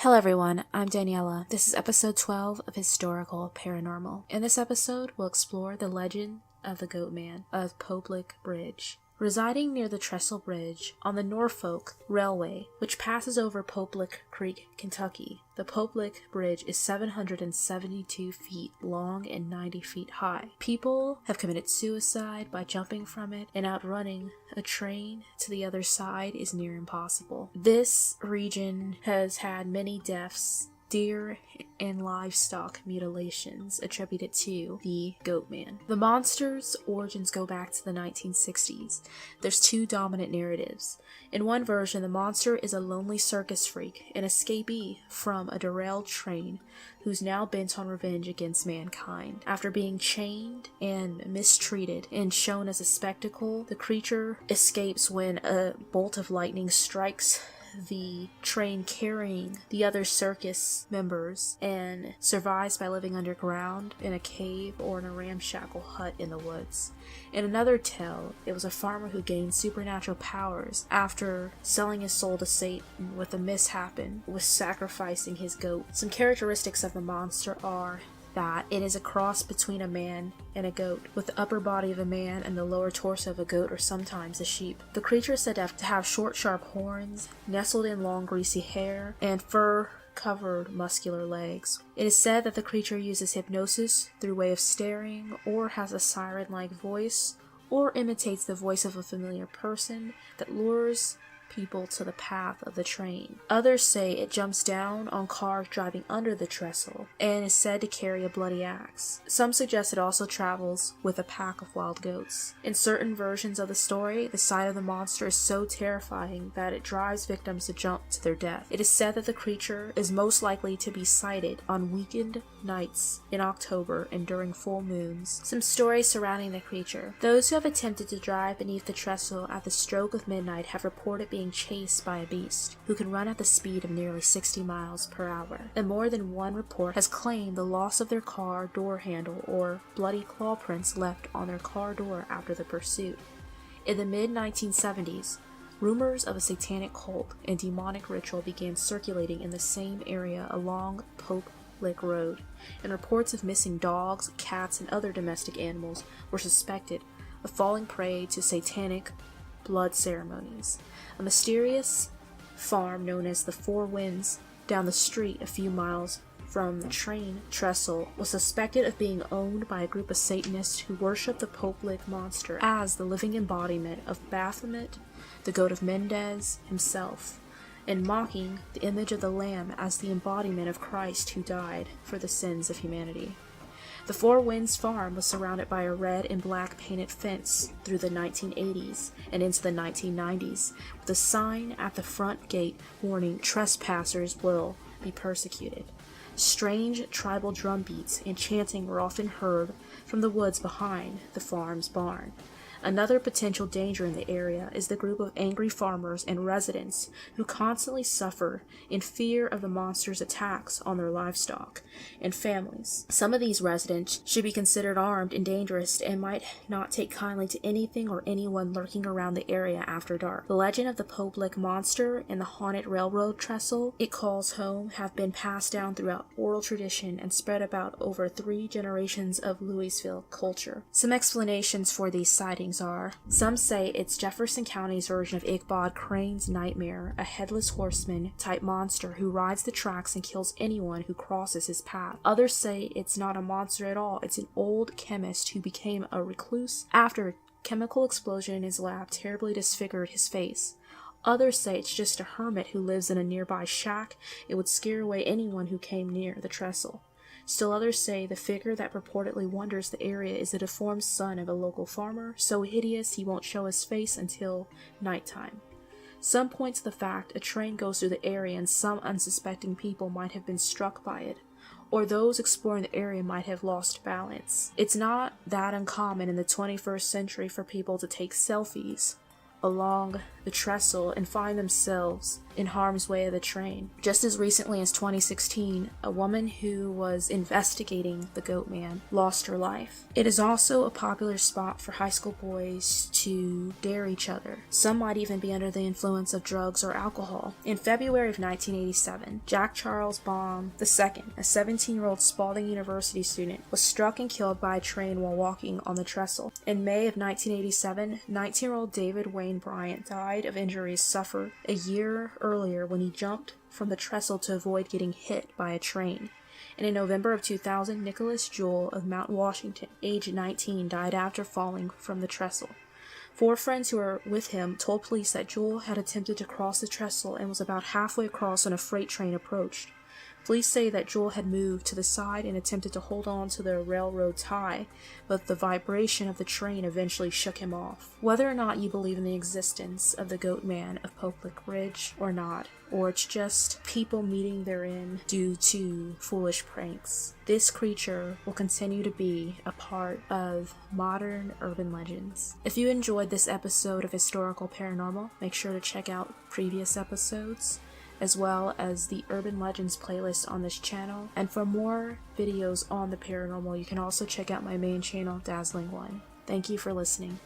Hello everyone, I'm Daniela. This is episode 12 of Historical Paranormal. In this episode, we'll explore the legend of the Goat Man of Public Bridge. Residing near the Trestle Bridge on the Norfolk Railway, which passes over Public Creek, Kentucky, the Public Bridge is 772 feet long and 90 feet high. People have committed suicide by jumping from it, and outrunning a train to the other side is near impossible. This region has had many deaths, deer and livestock mutilations attributed to the Goat Man. The monster's origins go back to the 1960s. There's two dominant narratives. In one version, the monster is a lonely circus freak, an escapee from a derailed train who's now bent on revenge against mankind. After being chained and mistreated and shown as a spectacle, the creature escapes when a bolt of lightning strikes the train carrying the other circus members and survives by living underground in a cave or in a ramshackle hut in the woods. In another tale, it was a farmer who gained supernatural powers after selling his soul to Satan with a mishap with sacrificing his goat. Some characteristics of the monster are that it is a cross between a man and a goat, with the upper body of a man and the lower torso of a goat or sometimes a sheep. The creature is said to have short, sharp horns, nestled in long, greasy hair, and fur-covered muscular legs. It is said that the creature uses hypnosis through way of staring, or has a siren-like voice, or imitates the voice of a familiar person that lures people to the path of the train. Others say it jumps down on cars driving under the trestle and is said to carry a bloody axe. Some suggest it also travels with a pack of wild goats. In certain versions of the story, the sight of the monster is so terrifying that it drives victims to jump to their death. It is said that the creature is most likely to be sighted on weekend nights in October and during full moons. Some stories surrounding the creature. Those who have attempted to drive beneath the trestle at the stroke of midnight have reported being chased by a beast who can run at the speed of nearly 60 miles per hour. And more than one report has claimed the loss of their car door handle or bloody claw prints left on their car door after the pursuit. In the mid-1970s, rumors of a satanic cult and demonic ritual began circulating in the same area along Pope Lick Road, and reports of missing dogs, cats, and other domestic animals were suspected of falling prey to satanic blood ceremonies. A mysterious farm known as the Four Winds down the street a few miles from the train trestle was suspected of being owned by a group of Satanists who worship the Poplick monster as the living embodiment of Baphomet, the goat of Mendez himself, and mocking the image of the Lamb as the embodiment of Christ who died for the sins of humanity. The Four Winds farm was surrounded by a red and black painted fence through the 1980s and into the 1990s, with a sign at the front gate warning trespassers will be persecuted. Strange tribal drum beats and chanting were often heard from the woods behind the farm's barn. Another potential danger in the area is the group of angry farmers and residents who constantly suffer in fear of the monster's attacks on their livestock and families. Some of these residents should be considered armed and dangerous and might not take kindly to anything or anyone lurking around the area after dark. The legend of the Poplick monster and the haunted railroad trestle it calls home have been passed down throughout oral tradition and spread about over 3 generations of Louisville culture. Some explanations for these sightings are: some say it's Jefferson County's version of Ichabod Crane's nightmare, a headless horseman type monster who rides the tracks and kills anyone who crosses his path. Others say it's not a monster at all, it's an old chemist who became a recluse after a chemical explosion in his lab terribly disfigured his face. Others say it's just a hermit who lives in a nearby shack and would scare away anyone who came near the trestle. Still others say the figure that purportedly wanders the area is the deformed son of a local farmer, so hideous he won't show his face until nighttime. Some point to the fact a train goes through the area and some unsuspecting people might have been struck by it, or those exploring the area might have lost balance. It's not that uncommon in the 21st century for people to take selfies along the trestle and find themselves in harm's way of the train. Just as recently as 2016, a woman who was investigating the Goat Man lost her life. It is also a popular spot for high school boys to dare each other. Some might even be under the influence of drugs or alcohol. In February of 1987, Jack Charles Baum II, a 17-year-old Spalding University student, was struck and killed by a train while walking on the trestle. In May of 1987, 19-year-old David Wayne Bryant died of injuries suffered a year earlier when he jumped from the trestle to avoid getting hit by a train. And in November of 2000, Nicholas Jewell of Mount Washington, age 19, died after falling from the trestle. 4 friends who were with him told police that Jewell had attempted to cross the trestle and was about halfway across when a freight train approached. Police say that Jewell had moved to the side and attempted to hold on to the railroad tie, but the vibration of the train eventually shook him off. Whether or not you believe in the existence of the Goat Man of Public Bridge or not, or it's just people meeting therein due to foolish pranks, this creature will continue to be a part of modern urban legends. If you enjoyed this episode of Historical Paranormal, make sure to check out previous episodes, as well as the Urban Legends playlist on this channel. And for more videos on the paranormal, you can also check out my main channel, Dazzling One. Thank you for listening.